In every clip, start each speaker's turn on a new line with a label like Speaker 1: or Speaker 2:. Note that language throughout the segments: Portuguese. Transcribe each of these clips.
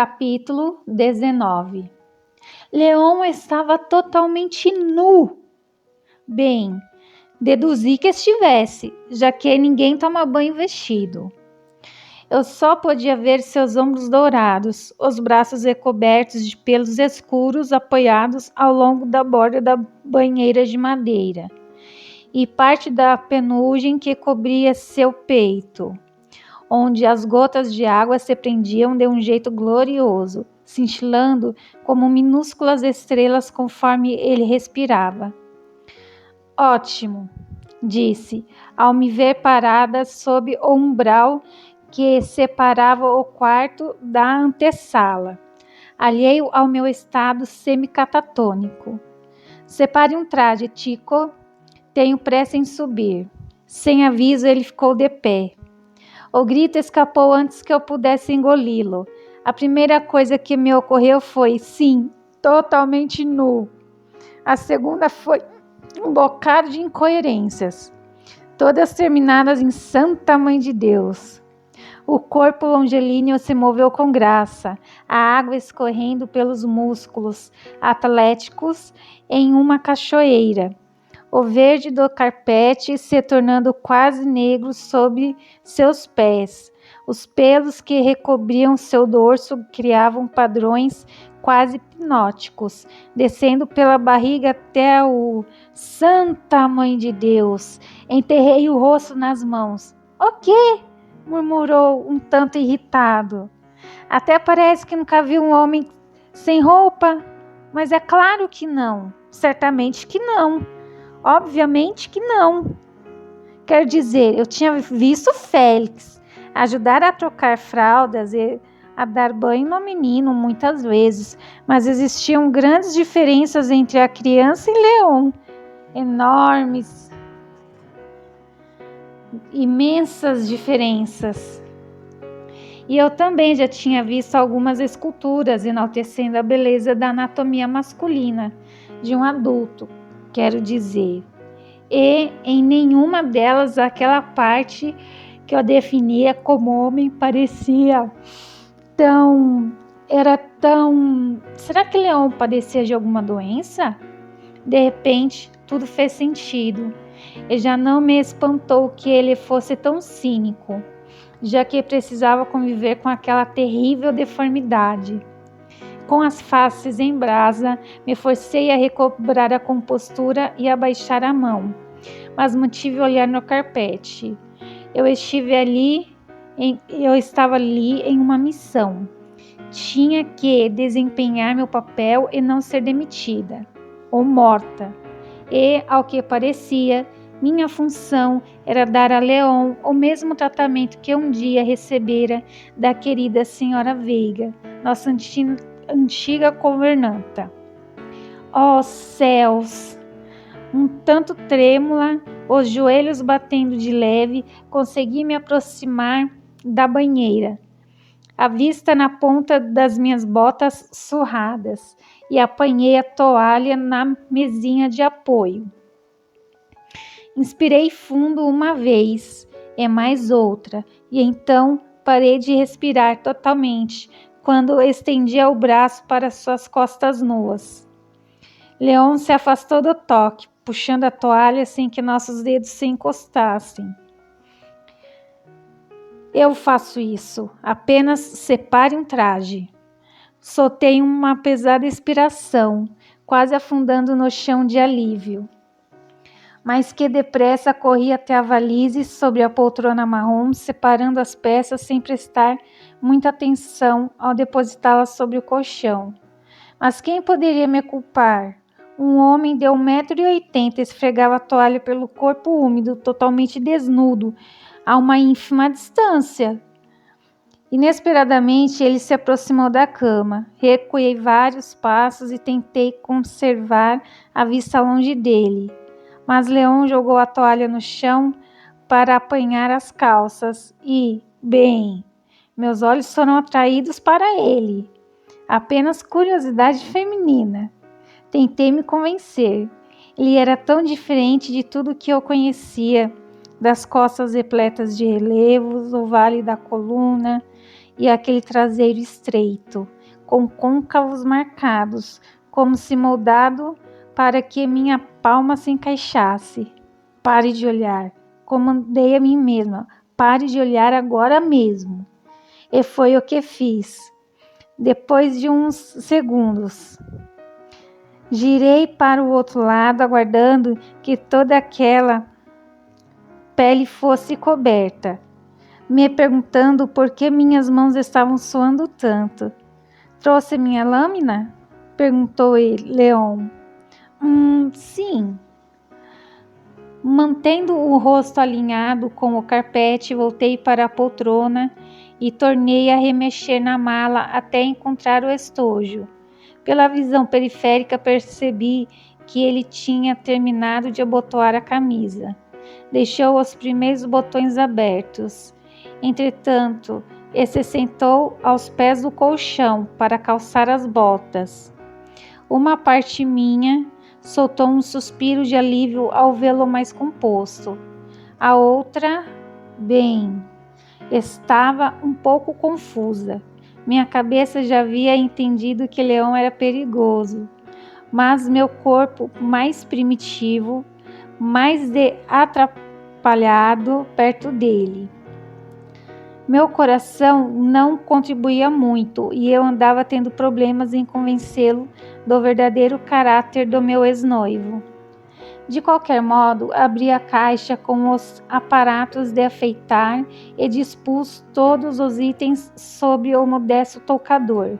Speaker 1: Capítulo 19. Leon estava totalmente nu. Bem, deduzi que estivesse, já que ninguém toma banho vestido. Eu só podia ver seus ombros dourados, os braços recobertos de pelos escuros apoiados ao longo da borda da banheira de madeira, e parte da penugem que cobria seu peito, onde as gotas de água se prendiam de um jeito glorioso, cintilando como minúsculas estrelas conforme ele respirava. Ótimo, disse, ao me ver parada sob o umbral que separava o quarto da antessala, alheio ao meu estado semicatatônico. Separe um traje, Tico. Tenho pressa em subir. Sem aviso, ele ficou de pé. O grito escapou antes que eu pudesse engoli-lo. A primeira coisa que me ocorreu foi, sim, totalmente nu. A segunda foi um bocado de incoerências, todas terminadas em Santa Mãe de Deus. O corpo longilíneo se moveu com graça, a água escorrendo pelos músculos atléticos em uma cachoeira. O verde do carpete se tornando quase negro sob seus pés. Os pelos que recobriam seu dorso criavam padrões quase hipnóticos, descendo pela barriga até o Santa Mãe de Deus. Enterrei o rosto nas mãos. O quê? Murmurou um tanto irritado. Até parece que nunca vi um homem sem roupa, mas é claro que não, certamente que não. Obviamente que não. Quer dizer, eu tinha visto Félix ajudar a trocar fraldas e a dar banho no menino muitas vezes, mas existiam grandes diferenças entre a criança e Leon. Enormes, imensas diferenças. E eu também já tinha visto algumas esculturas enaltecendo a beleza da anatomia masculina de um adulto, quero dizer, e em nenhuma delas aquela parte que eu definia como homem parecia era tão... Será que Leon padecia de alguma doença? De repente, tudo fez sentido, e já não me espantou que ele fosse tão cínico, já que precisava conviver com aquela terrível deformidade. Com as faces em brasa, me forcei a recobrar a compostura e a baixar a mão, mas mantive o olhar no carpete. Eu estava ali em uma missão. Tinha que desempenhar meu papel e não ser demitida ou morta. E, ao que parecia, minha função era dar a Leon o mesmo tratamento que um dia recebera da querida senhora Veiga, nossa antiga governanta. Oh, céus! Um tanto trêmula, os joelhos batendo de leve, consegui me aproximar da banheira, a vista na ponta das minhas botas surradas, e apanhei a toalha na mesinha de apoio. Inspirei fundo uma vez, e mais outra, e então parei de respirar totalmente, quando estendia o braço para suas costas nuas. Leon se afastou do toque, puxando a toalha sem que nossos dedos se encostassem. Eu faço isso, apenas separe um traje. Soltei uma pesada expiração, quase afundando no chão de alívio. Mas que depressa corri até a valise sobre a poltrona marrom, separando as peças sem prestar muita atenção ao depositá-las sobre o colchão. Mas quem poderia me culpar? Um homem de 1,80 m esfregava a toalha pelo corpo úmido, totalmente desnudo, a uma ínfima distância. Inesperadamente, ele se aproximou da cama. Recuei vários passos e tentei conservar a vista longe dele. Mas Leon jogou a toalha no chão para apanhar as calças e, bem, meus olhos foram atraídos para ele. Apenas curiosidade feminina. Tentei me convencer. Ele era tão diferente de tudo que eu conhecia, das costas repletas de relevos, o vale da coluna e aquele traseiro estreito, com côncavos marcados, como se moldado para que minha palma se encaixasse. Pare de olhar, comandei a mim mesma. Pare de olhar agora mesmo. E foi o que fiz. Depois de uns segundos, girei para o outro lado, aguardando que toda aquela pele fosse coberta, me perguntando por que minhas mãos estavam suando tanto. Trouxe minha lâmina? Perguntou Leon. Sim. Mantendo o rosto alinhado com o carpete, voltei para a poltrona e tornei a remexer na mala até encontrar o estojo. Pela visão periférica percebi que ele tinha terminado de abotoar a camisa. Deixou os primeiros botões abertos. Entretanto, ele se sentou aos pés do colchão para calçar as botas. Uma parte minha soltou um suspiro de alívio ao vê-lo mais composto. A outra, estava um pouco confusa. Minha cabeça já havia entendido que Leão era perigoso, mas meu corpo, mais primitivo, mais atrapalhado perto dele. Meu coração não contribuía muito e eu andava tendo problemas em convencê-lo do verdadeiro caráter do meu ex-noivo. De qualquer modo, abri a caixa com os aparatos de afeitar e dispus todos os itens sobre o modesto toucador,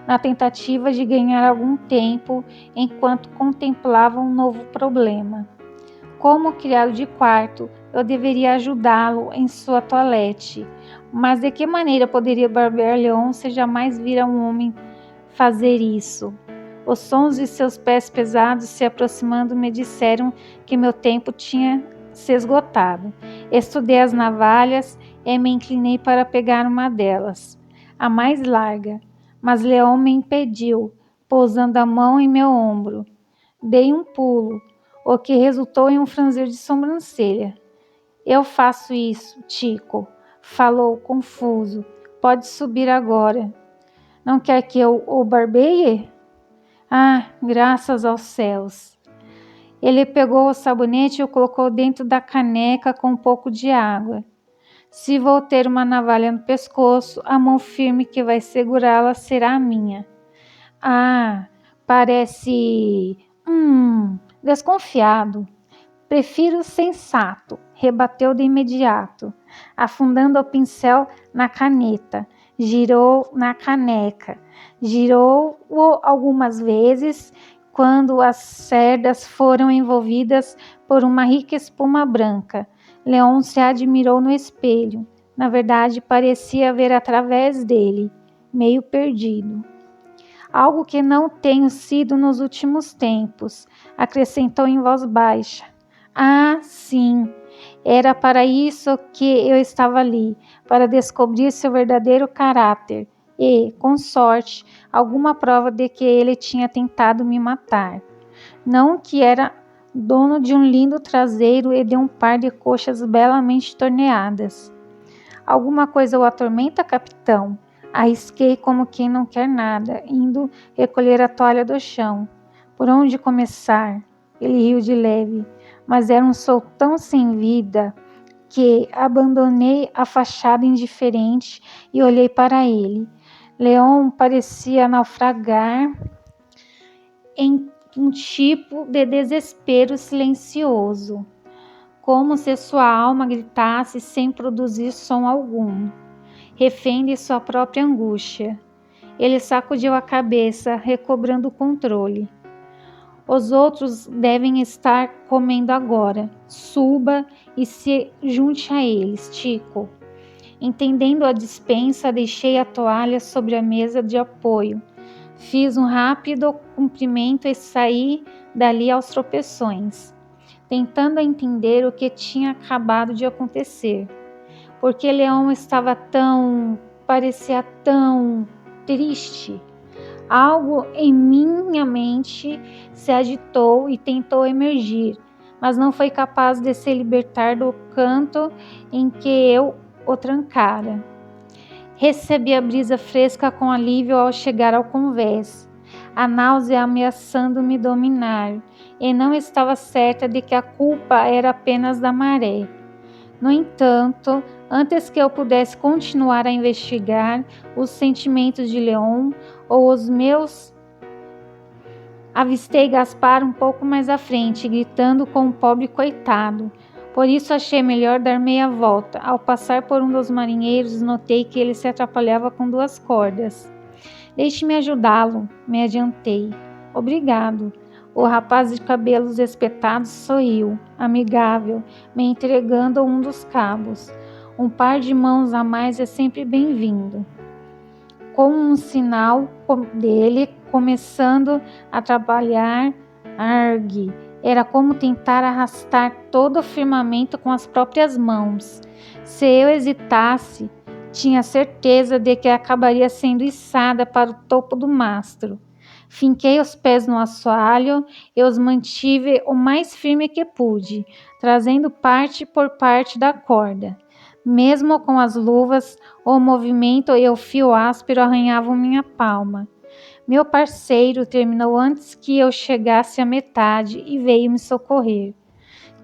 Speaker 1: na tentativa de ganhar algum tempo enquanto contemplava um novo problema. Como criado de quarto, eu deveria ajudá-lo em sua toilette, mas de que maneira poderia barbear Leon se jamais vira um homem fazer isso? Os sons de seus pés pesados se aproximando me disseram que meu tempo tinha se esgotado. Estudei as navalhas e me inclinei para pegar uma delas, a mais larga, mas Leon me impediu, pousando a mão em meu ombro. Dei um pulo, o que resultou em um franzir de sobrancelha. Eu faço isso, Tico, falou confuso. Pode subir agora. Não quer que eu o barbeie? Ah, graças aos céus. Ele pegou o sabonete e o colocou dentro da caneca com um pouco de água. Se vou ter uma navalha no pescoço, a mão firme que vai segurá-la será a minha. Ah, parece... desconfiado. Prefiro sensato, rebateu de imediato, afundando o pincel na caneta. Girou na caneca. Girou-o algumas vezes, quando as cerdas foram envolvidas por uma rica espuma branca. Leon se admirou no espelho. Na verdade, parecia ver através dele, meio perdido. Algo que não tenho sido nos últimos tempos, acrescentou em voz baixa. Ah, sim, era para isso que eu estava ali, para descobrir seu verdadeiro caráter e, com sorte, alguma prova de que ele tinha tentado me matar. Não que era dono de um lindo traseiro e de um par de coxas belamente torneadas. Alguma coisa o atormenta, capitão? Arrisquei como quem não quer nada, indo recolher a toalha do chão. Por onde começar? Ele riu de leve, mas era um sol tão sem vida que abandonei a fachada indiferente e olhei para ele. Leon parecia naufragar em um tipo de desespero silencioso, como se sua alma gritasse sem produzir som algum, refém de sua própria angústia. Ele sacudiu a cabeça, recobrando o controle. Os outros devem estar comendo agora. Suba e se junte a eles, Tico. Entendendo a dispensa, deixei a toalha sobre a mesa de apoio. Fiz um rápido cumprimento e saí dali aos tropeções, tentando entender o que tinha acabado de acontecer. Porque Leon estava parecia tão triste. Algo em minha mente se agitou e tentou emergir, mas não foi capaz de se libertar do canto em que eu o trancara. Recebi a brisa fresca com alívio ao chegar ao convés, a náusea ameaçando me dominar, e não estava certa de que a culpa era apenas da maré. No entanto, antes que eu pudesse continuar a investigar os sentimentos de Leon ou os meus, avistei Gaspar um pouco mais à frente, gritando com o pobre coitado. Por isso achei melhor dar meia volta. Ao passar por um dos marinheiros, notei que ele se atrapalhava com 2 cordas. Deixe-me ajudá-lo, me adiantei. Obrigado. O rapaz de cabelos espetados sorriu, amigável, me entregando um dos cabos. Um par de mãos a mais é sempre bem-vindo. Com um sinal dele, começando a trabalhar, argue. Era como tentar arrastar todo o firmamento com as próprias mãos. Se eu hesitasse, tinha certeza de que acabaria sendo içada para o topo do mastro. Finquei os pés no assoalho e os mantive o mais firme que pude, trazendo parte por parte da corda. Mesmo com as luvas, o movimento e o fio áspero arranhavam minha palma. Meu parceiro terminou antes que eu chegasse à metade e veio me socorrer.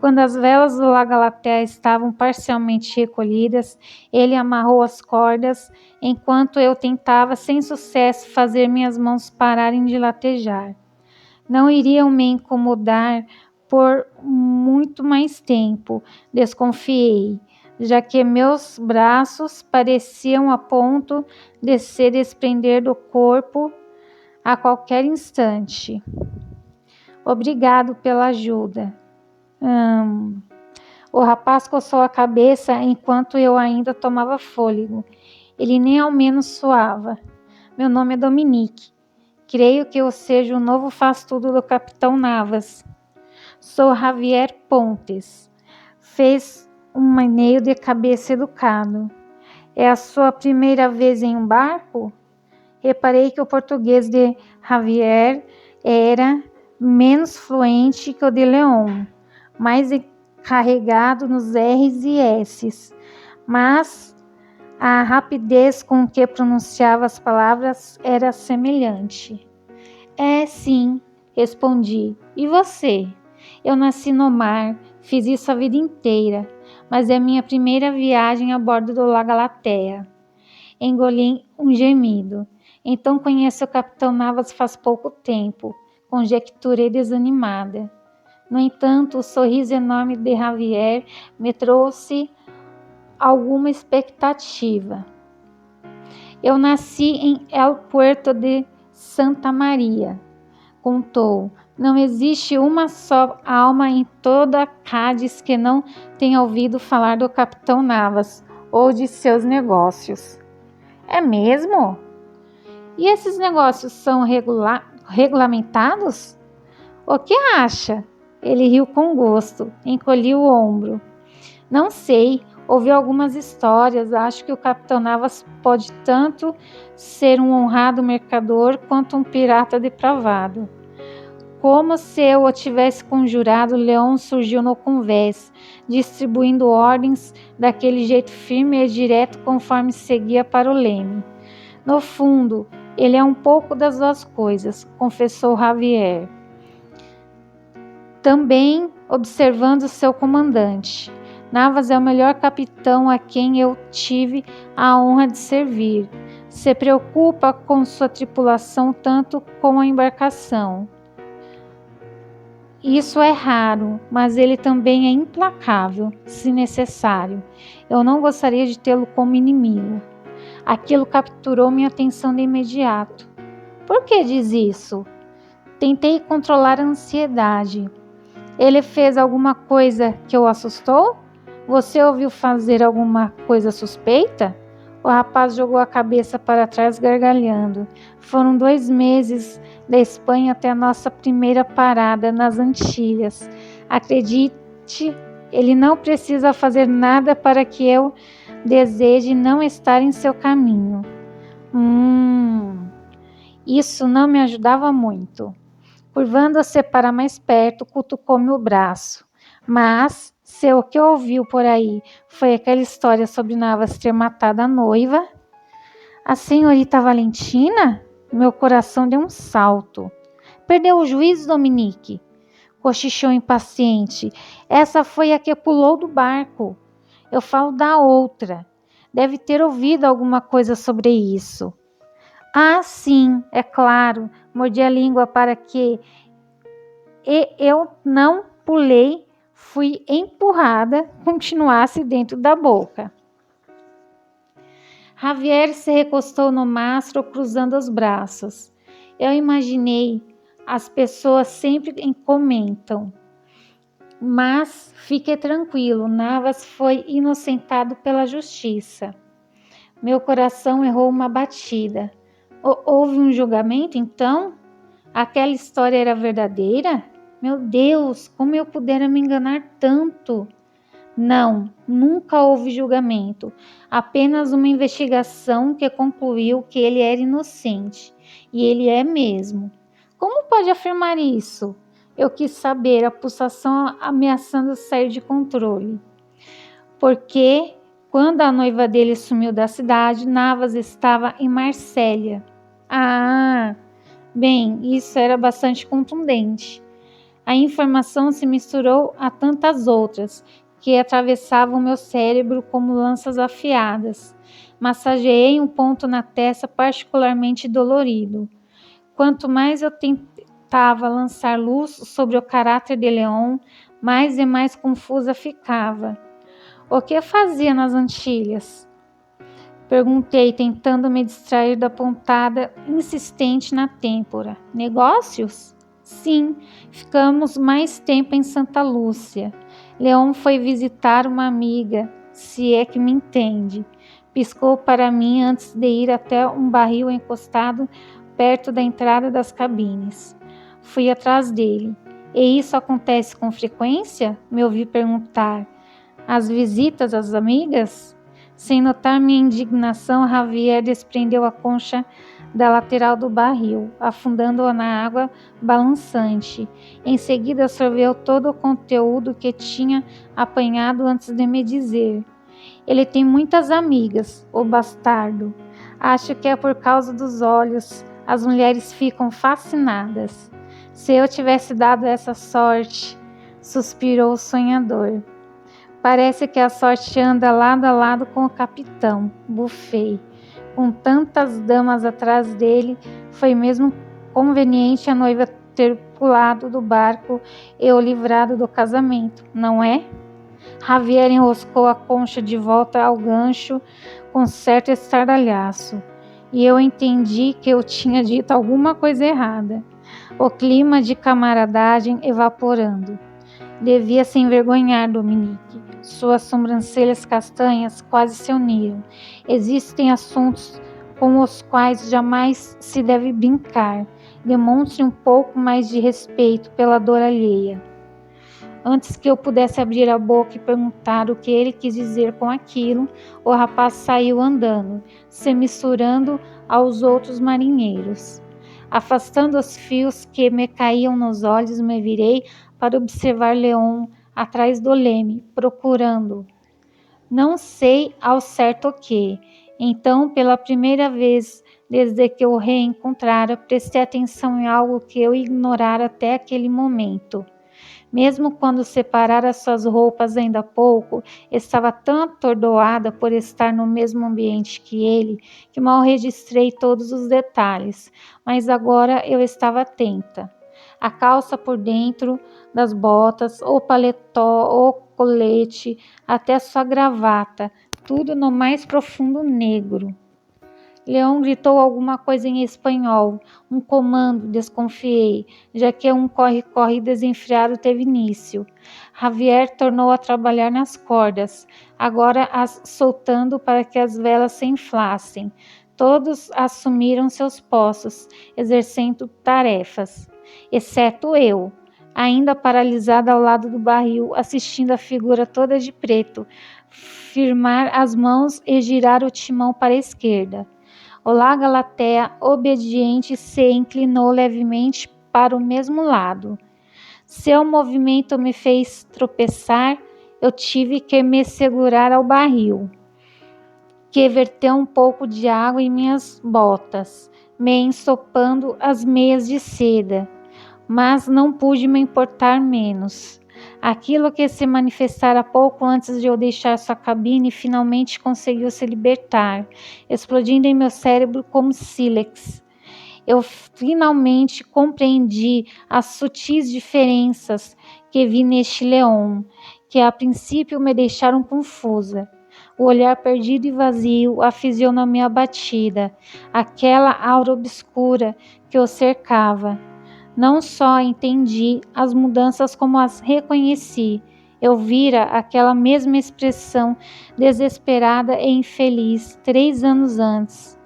Speaker 1: Quando as velas do La Galatea estavam parcialmente recolhidas, ele amarrou as cordas, enquanto eu tentava sem sucesso fazer minhas mãos pararem de latejar. Não iriam me incomodar por muito mais tempo, desconfiei, já que meus braços pareciam a ponto de se desprender do corpo a qualquer instante. Obrigado pela ajuda. O rapaz coçou a cabeça enquanto eu ainda tomava fôlego. Ele nem ao menos suava. Meu nome é Dominique. Creio que eu seja o novo faz-tudo do Capitão Navas. Sou Javier Pontes. Fez um maneio de cabeça educado. É a sua primeira vez em um barco? Reparei que o português de Javier era menos fluente que o de Leon, mais carregado nos R's e S's, mas a rapidez com que pronunciava as palavras era semelhante. Sim, respondi. E você? Eu nasci no mar, fiz isso a vida inteira, mas é minha primeira viagem a bordo do La Galatea. Engoli um gemido. Então conheço o Capitão Navas faz pouco tempo, conjecturei desanimada. No entanto, o sorriso enorme de Javier me trouxe alguma expectativa. Eu nasci em El Puerto de Santa Maria, contou. Não existe uma só alma em toda Cádiz que não tenha ouvido falar do Capitão Navas ou de seus negócios. É mesmo? E esses negócios são regulamentados? O que acha? Ele riu com gosto, encolheu o ombro. Não sei, ouvi algumas histórias, acho que o Capitão Navas pode tanto ser um honrado mercador quanto um pirata depravado. Como se eu o tivesse conjurado, Leon surgiu no convés, distribuindo ordens daquele jeito firme e direto conforme seguia para o leme. No fundo, ele é um pouco das 2 coisas, confessou Javier. Também observando seu comandante. Navas é o melhor capitão a quem eu tive a honra de servir. Se preocupa com sua tripulação tanto como a embarcação. Isso é raro, mas ele também é implacável, se necessário. Eu não gostaria de tê-lo como inimigo. Aquilo capturou minha atenção de imediato. Por que diz isso? Tentei controlar a ansiedade. Ele fez alguma coisa que o assustou? Você ouviu fazer alguma coisa suspeita? O rapaz jogou a cabeça para trás gargalhando. Foram 2 meses da Espanha até a nossa primeira parada nas Antilhas. Acredite, ele não precisa fazer nada para que eu deseje não estar em seu caminho. Isso não me ajudava muito. Curvando-se para mais perto, cutucou-me o braço. Mas, se o que ouviu por aí foi aquela história sobre Navas ter matado a noiva, A senhorita Valentina? Meu coração deu um salto. Perdeu o juízo, Dominique? Cochichou impaciente. Essa foi a que pulou do barco. Eu falo da outra. Deve ter ouvido alguma coisa sobre isso. Ah, sim, é claro. Mordi a língua para que eu não pulei, fui empurrada, continuasse dentro da boca. Javier se recostou no mastro, cruzando os braços. Eu imaginei, as pessoas sempre comentam. Mas fique tranquilo, Navas foi inocentado pela justiça. Meu coração errou uma batida. Houve um julgamento, então? Aquela história era verdadeira? Meu Deus, como eu pudera me enganar tanto? Não, nunca houve julgamento. Apenas uma investigação que concluiu que ele era inocente. E ele é mesmo. Como pode afirmar isso? Eu quis saber, a pulsação ameaçando sair de controle. Porque, quando a noiva dele sumiu da cidade, Navas estava em Marsella. Ah, bem, isso era bastante contundente. A informação se misturou a tantas outras, que atravessavam meu cérebro como lanças afiadas. Massageei um ponto na testa particularmente dolorido. Quanto mais eu tentava lançar luz sobre o caráter de Leon, mais e mais confusa ficava. O que fazia nas Antilhas? Perguntei, tentando me distrair da pontada insistente na têmpora. Negócios? Sim, ficamos mais tempo em Santa Lúcia. Leon foi visitar uma amiga, se é que me entende. Piscou para mim antes de ir até um barril encostado perto da entrada das cabines. Fui atrás dele. E isso acontece com frequência? Me ouvi perguntar. As visitas às amigas? Sem notar minha indignação, Javier desprendeu a concha da lateral do barril, afundando-a na água balançante. Em seguida, sorveu todo o conteúdo que tinha apanhado antes de me dizer. Ele tem muitas amigas, o bastardo. Acho que é por causa dos olhos. As mulheres ficam fascinadas. Se eu tivesse dado essa sorte, suspirou o sonhador. Parece que a sorte anda lado a lado com o capitão, bufei. Com tantas damas atrás dele, foi mesmo conveniente a noiva ter pulado do barco e o livrado do casamento, não é? Javier enroscou a concha de volta ao gancho com certo estardalhaço, e eu entendi que eu tinha dito alguma coisa errada. O clima de camaradagem evaporando. Devia se envergonhar, Dominique. Suas sobrancelhas castanhas quase se uniram. Existem assuntos com os quais jamais se deve brincar. Demonstre um pouco mais de respeito pela dor alheia. Antes que eu pudesse abrir a boca e perguntar o que ele quis dizer com aquilo, o rapaz saiu andando, se misturando aos outros marinheiros. Afastando os fios que me caíam nos olhos, me virei para observar Leon atrás do leme, procurando. Não sei ao certo o que. Então, pela primeira vez desde que o reencontrara, prestei atenção em algo que eu ignorara até aquele momento. Mesmo quando separara suas roupas ainda há pouco, estava tão atordoada por estar no mesmo ambiente que ele, que mal registrei todos os detalhes, mas agora eu estava atenta. A calça por dentro das botas, o paletó, o colete, até sua gravata, tudo no mais profundo negro. Leon gritou alguma coisa em espanhol, um comando, desconfiei, já que um corre-corre desenfreado teve início. Javier tornou a trabalhar nas cordas, agora as soltando para que as velas se inflassem. Todos assumiram seus postos, exercendo tarefas, exceto eu, ainda paralisada ao lado do barril, assistindo a figura toda de preto, firmar as mãos e girar o timão para a esquerda. Olá, Galatea, obediente, se inclinou levemente para o mesmo lado. Seu movimento me fez tropeçar, eu tive que me segurar ao barril. que verteu um pouco de água em minhas botas, me ensopando as meias de seda, mas não pude me importar menos. Aquilo que se manifestara pouco antes de eu deixar sua cabine finalmente conseguiu se libertar, explodindo em meu cérebro como sílex. Eu finalmente compreendi as sutis diferenças que vi neste Leon, que a princípio me deixaram confusa. O olhar perdido e vazio, a fisionomia abatida, aquela aura obscura que o cercava. Não só entendi as mudanças, como as reconheci. Eu vira aquela mesma expressão desesperada e infeliz 3 anos antes,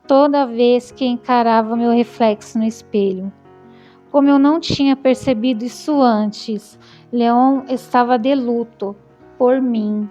Speaker 1: toda vez que encarava meu reflexo no espelho. Como eu não tinha percebido isso antes, Leon estava de luto por mim.